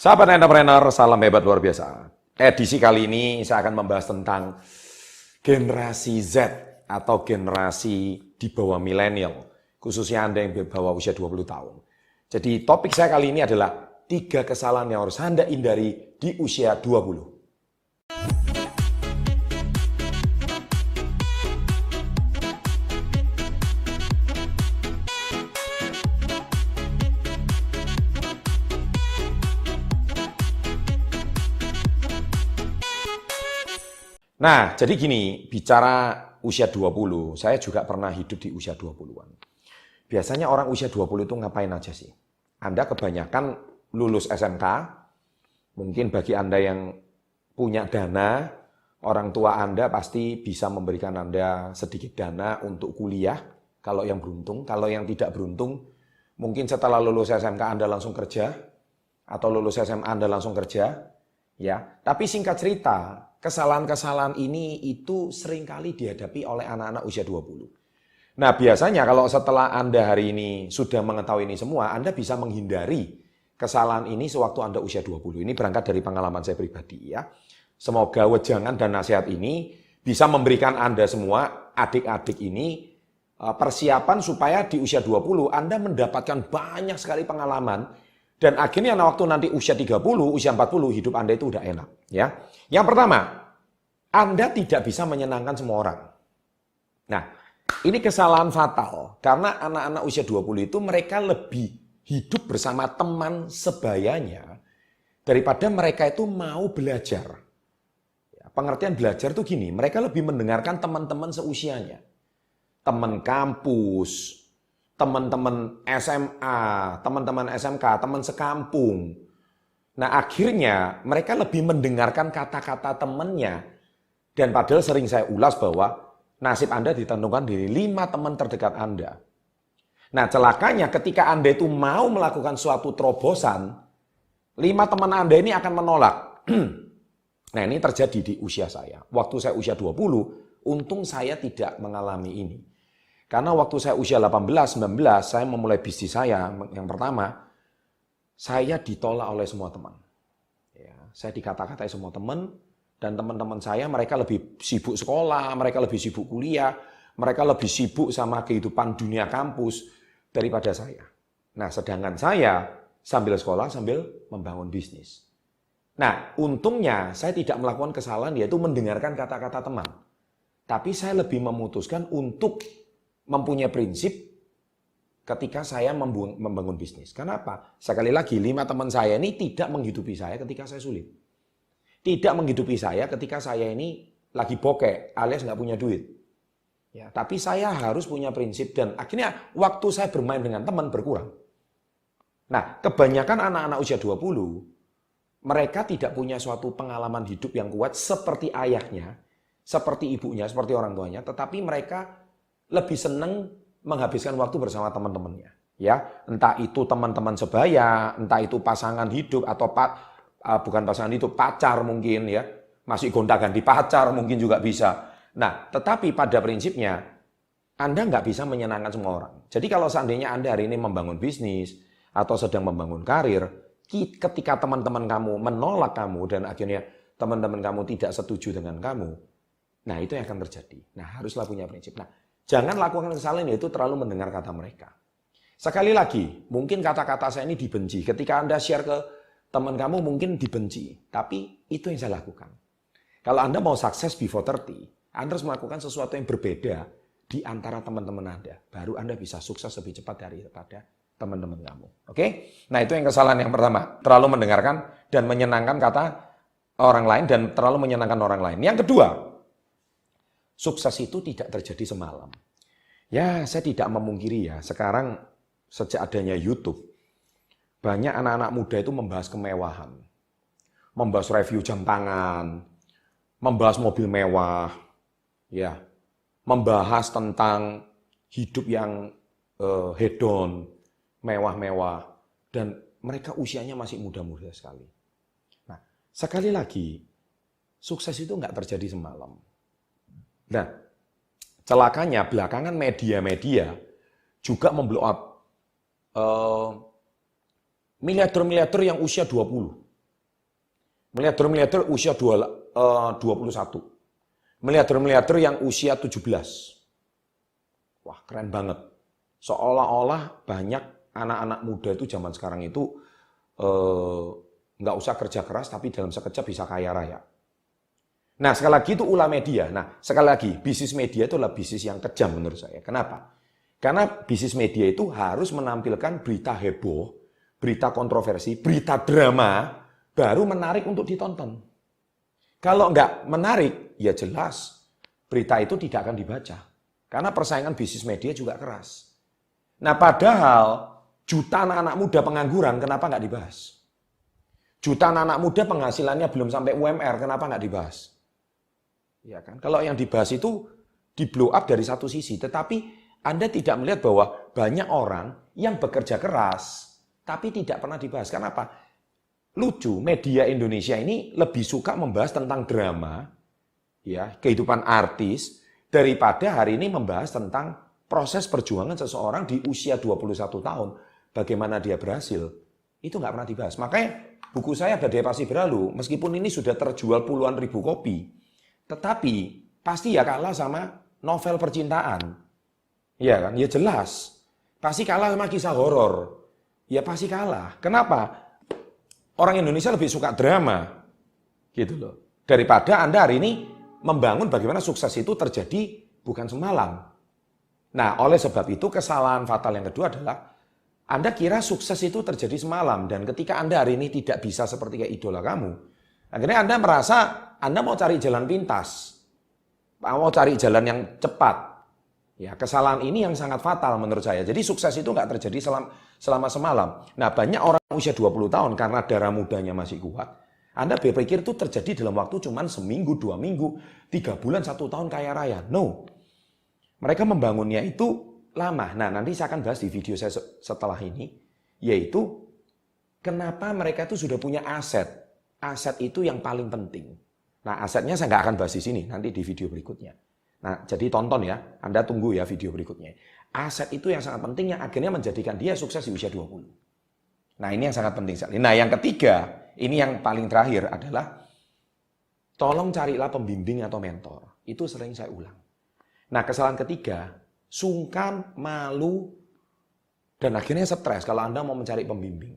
Sahabat entrepreneur, salam hebat luar biasa. Edisi kali ini saya akan membahas tentang generasi Z atau generasi di bawah milenial, khususnya Anda yang di bawah usia 20 tahun. Jadi topik saya kali ini adalah 3 kesalahan yang harus Anda hindari di usia 20. Nah, jadi gini, bicara usia 20, saya juga pernah hidup di usia 20-an. Biasanya orang usia 20 itu ngapain aja sih? Anda kebanyakan lulus SMK, mungkin bagi Anda yang punya dana, orang tua Anda pasti bisa memberikan Anda sedikit dana untuk kuliah, kalau yang beruntung. Kalau yang tidak beruntung, mungkin setelah lulus SMK Anda langsung kerja, atau lulus SMA Anda langsung kerja, ya. Tapi singkat cerita, kesalahan-kesalahan ini itu seringkali dihadapi oleh anak-anak usia 20. Nah, biasanya kalau setelah Anda hari ini sudah mengetahui ini semua, Anda bisa menghindari kesalahan ini sewaktu Anda usia 20. Ini berangkat dari pengalaman saya pribadi ya. Semoga wejangan dan nasihat ini bisa memberikan Anda semua, adik-adik ini, persiapan supaya di usia 20 Anda mendapatkan banyak sekali pengalaman. Dan akhirnya waktu nanti usia 30, usia 40, hidup Anda itu udah enak. Ya. Yang pertama, Anda tidak bisa menyenangkan semua orang. Nah, ini kesalahan fatal. Karena anak-anak usia 20 itu mereka lebih hidup bersama teman sebayanya daripada mereka itu mau belajar. Ya, pengertian belajar itu gini, mereka lebih mendengarkan teman-teman seusianya. Teman kampus, teman-teman SMA, teman-teman SMK, teman sekampung. Nah akhirnya mereka lebih mendengarkan kata-kata temannya. Dan padahal sering saya ulas bahwa nasib Anda ditentukan dari 5 teman terdekat Anda. Nah celakanya ketika Anda itu mau melakukan suatu terobosan, 5 teman Anda ini akan menolak. Nah ini terjadi di usia saya. Waktu saya usia 20, untung saya tidak mengalami ini. Karena waktu saya usia 18-19, saya memulai bisnis saya yang pertama, saya ditolak oleh semua teman. Ya, saya dikata-katai semua teman, dan teman-teman saya mereka lebih sibuk sekolah, mereka lebih sibuk kuliah, mereka lebih sibuk sama kehidupan dunia kampus daripada saya. Nah, sedangkan saya sambil sekolah, sambil membangun bisnis. Nah, untungnya saya tidak melakukan kesalahan yaitu mendengarkan kata-kata teman. Tapi saya lebih memutuskan untuk mempunyai prinsip ketika saya membangun bisnis. Kenapa? Sekali lagi, 5 teman saya ini tidak menghidupi saya ketika saya sulit. Tidak menghidupi saya ketika saya ini lagi bokeh, alias nggak punya duit. Ya, tapi saya harus punya prinsip dan akhirnya waktu saya bermain dengan teman berkurang. Nah, kebanyakan anak-anak usia 20, mereka tidak punya suatu pengalaman hidup yang kuat seperti ayahnya, seperti ibunya, seperti orang tuanya, tetapi mereka lebih senang menghabiskan waktu bersama teman-temannya. Ya, entah itu teman-teman sebaya, entah itu pasangan hidup atau bukan pasangan hidup, pacar mungkin ya, masih gonta-ganti pacar mungkin juga bisa. Nah, tetapi pada prinsipnya Anda nggak bisa menyenangkan semua orang. Jadi kalau seandainya Anda hari ini membangun bisnis atau sedang membangun karir, ketika teman-teman kamu menolak kamu dan akhirnya teman-teman kamu tidak setuju dengan kamu, nah itu yang akan terjadi. Nah, haruslah punya prinsip. Nah, jangan lakukan kesalahan yaitu terlalu mendengar kata mereka. Sekali lagi, mungkin kata-kata saya ini dibenci. Ketika Anda share ke teman kamu mungkin dibenci. Tapi itu yang saya lakukan. Kalau Anda mau sukses before 30, Anda harus melakukan sesuatu yang berbeda di antara teman-teman Anda. Baru Anda bisa sukses lebih cepat daripada teman-teman kamu. Oke? Nah itu yang kesalahan yang pertama. Terlalu mendengarkan dan menyenangkan kata orang lain dan terlalu menyenangkan orang lain. Yang kedua, sukses itu tidak terjadi semalam. Ya, saya tidak memungkiri ya, sekarang sejak adanya YouTube, banyak anak-anak muda itu membahas kemewahan. Membahas review jam tangan, membahas mobil mewah, ya, membahas tentang hidup yang hedon, mewah-mewah, dan mereka usianya masih muda-muda sekali. Nah, sekali lagi, sukses itu nggak terjadi semalam. Nah, celakanya belakangan media-media juga memblow up miliarder-miliarder yang usia 20. Miliarder-miliarder usia 21. Miliarder-miliarder yang usia 17. Wah, keren banget. Seolah-olah banyak anak-anak muda itu zaman sekarang itu nggak usah kerja keras, tapi dalam sekejap bisa kaya raya. Nah, sekali lagi itu ulah media. Nah, sekali lagi, bisnis media itu adalah bisnis yang kejam menurut saya. Kenapa? Karena bisnis media itu harus menampilkan berita heboh, berita kontroversi, berita drama, baru menarik untuk ditonton. Kalau nggak menarik, ya jelas berita itu tidak akan dibaca. Karena persaingan bisnis media juga keras. Nah, padahal jutaan anak muda pengangguran, kenapa nggak dibahas? Jutaan anak muda penghasilannya belum sampai UMR, kenapa nggak dibahas? Ya kan? Kalau yang dibahas itu di blow up dari satu sisi, tetapi Anda tidak melihat bahwa banyak orang yang bekerja keras, tapi tidak pernah dibahas. Kenapa? Lucu, media Indonesia ini lebih suka membahas tentang drama, ya, kehidupan artis, daripada hari ini membahas tentang proses perjuangan seseorang di usia 21 tahun, bagaimana dia berhasil. Itu nggak pernah dibahas. Makanya buku saya Badai Pasti Berlalu, meskipun ini sudah terjual puluhan ribu kopi, tetapi pasti ya kalah sama novel percintaan. Ya kan? Ya jelas. Pasti kalah sama kisah horor. Ya pasti kalah. Kenapa? Orang Indonesia lebih suka drama. Gitu loh. Daripada Anda hari ini membangun bagaimana sukses itu terjadi bukan semalam. Nah, oleh sebab itu kesalahan fatal yang kedua adalah Anda kira sukses itu terjadi semalam, dan ketika Anda hari ini tidak bisa seperti kayak idola kamu, akhirnya Anda merasa Anda mau cari jalan pintas, mau cari jalan yang cepat. Ya, kesalahan ini yang sangat fatal menurut saya. Jadi sukses itu nggak terjadi selama semalam. Nah, banyak orang usia 20 tahun karena darah mudanya masih kuat, Anda berpikir itu terjadi dalam waktu cuma seminggu, 2 minggu, 3 bulan, 1 tahun kaya raya. No. Mereka membangunnya itu lama. Nah, nanti saya akan bahas di video saya setelah ini, yaitu kenapa mereka itu sudah punya aset. Aset itu yang paling penting. Nah, asetnya saya nggak akan bahas di sini, nanti di video berikutnya. Nah, jadi tonton ya, Anda tunggu ya video berikutnya. Aset itu yang sangat penting yang akhirnya menjadikan dia sukses di usia 20. Nah, ini yang sangat penting sekali. Nah, yang ketiga, ini yang paling terakhir adalah tolong carilah pembimbing atau mentor. Itu sering saya ulang. Nah, kesalahan ketiga, sungkan, malu, dan akhirnya stres kalau Anda mau mencari pembimbing.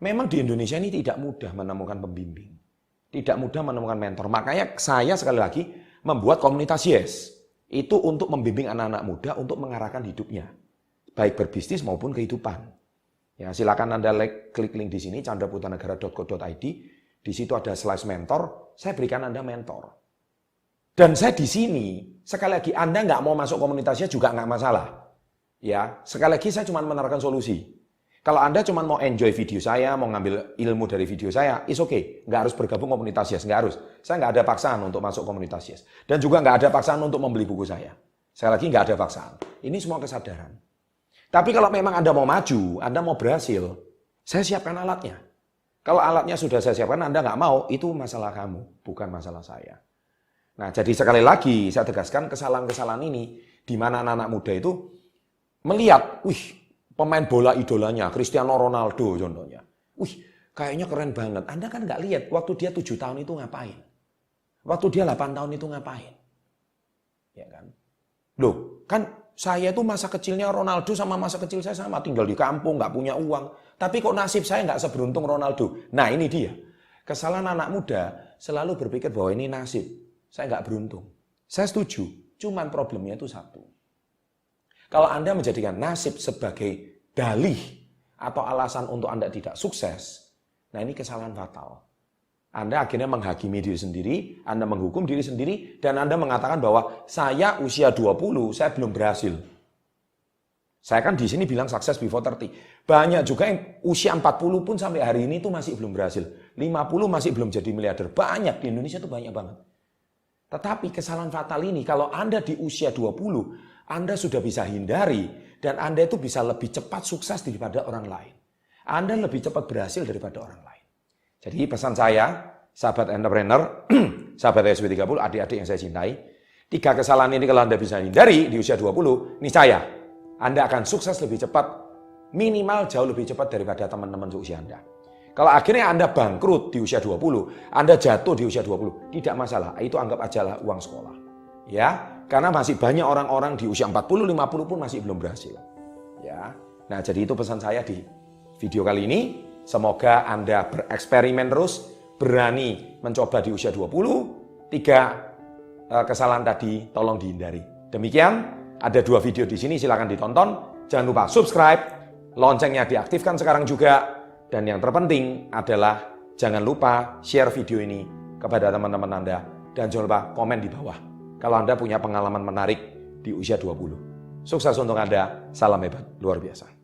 Memang di Indonesia ini tidak mudah menemukan pembimbing. Tidak mudah menemukan mentor. Makanya saya sekali lagi membuat komunitas Yes. Itu untuk membimbing anak-anak muda untuk mengarahkan hidupnya. Baik berbisnis maupun kehidupan. Ya, silakan Anda klik link di sini, chandraputanegara.co.id. Di situ ada slide mentor, saya berikan Anda mentor. Dan saya di sini, sekali lagi Anda nggak mau masuk komunitasnya juga nggak masalah. Ya, sekali lagi saya cuma menawarkan solusi. Kalau Anda cuma mau enjoy video saya, mau ngambil ilmu dari video saya, is okay. Nggak harus bergabung komunitas Yes, nggak harus. Saya nggak ada paksaan untuk masuk komunitas Yes. Dan juga nggak ada paksaan untuk membeli buku saya. Sekali lagi nggak ada paksaan. Ini semua kesadaran. Tapi kalau memang Anda mau maju, Anda mau berhasil, saya siapkan alatnya. Kalau alatnya sudah saya siapkan, Anda nggak mau, itu masalah kamu, bukan masalah saya. Nah, jadi sekali lagi saya tegaskan kesalahan-kesalahan ini, di mana anak-anak muda itu melihat, wih, pemain bola idolanya, Cristiano Ronaldo contohnya. Wih, kayaknya keren banget. Anda kan nggak lihat waktu dia 7 tahun itu ngapain. Waktu dia 8 tahun itu ngapain. Ya kan? Loh, kan saya itu masa kecilnya Ronaldo sama masa kecil saya sama. Tinggal di kampung, nggak punya uang. Tapi kok nasib saya nggak seberuntung Ronaldo. Nah, ini dia. Kesalahan anak muda selalu berpikir bahwa ini nasib. Saya nggak beruntung. Saya setuju. Cuman problemnya itu satu. Kalau Anda menjadikan nasib sebagai dalih atau alasan untuk Anda tidak sukses, nah ini kesalahan fatal. Anda akhirnya menghakimi diri sendiri, Anda menghukum diri sendiri, dan Anda mengatakan bahwa saya usia 20, saya belum berhasil. Saya kan di sini bilang sukses before 30. Banyak juga yang usia 40 pun sampai hari ini itu masih belum berhasil. 50 masih belum jadi miliarder. Banyak, di Indonesia itu banyak banget. Tetapi kesalahan fatal ini, kalau Anda di usia 20, Anda sudah bisa hindari, dan Anda itu bisa lebih cepat sukses daripada orang lain. Anda lebih cepat berhasil daripada orang lain. Jadi pesan saya, sahabat entrepreneur, sahabat SW30, adik-adik yang saya cintai, 3 kesalahan ini kalau Anda bisa hindari di usia 20, niscaya Anda akan sukses lebih cepat, minimal jauh lebih cepat daripada teman-teman seusia Anda. Kalau akhirnya Anda bangkrut di usia 20, Anda jatuh di usia 20, tidak masalah. Itu anggap ajalah uang sekolah. Ya, karena masih banyak orang-orang di usia 40, 50 pun masih belum berhasil. Ya. Nah, jadi itu pesan saya di video kali ini. Semoga Anda bereksperimen terus, berani mencoba di usia 20, 3 kesalahan tadi tolong dihindari. Demikian, ada 2 video di sini, silakan ditonton. Jangan lupa subscribe, loncengnya diaktifkan sekarang juga. Dan yang terpenting adalah jangan lupa share video ini kepada teman-teman Anda. Dan jangan lupa komen di bawah kalau Anda punya pengalaman menarik di usia 20. Sukses untuk Anda, salam hebat, luar biasa.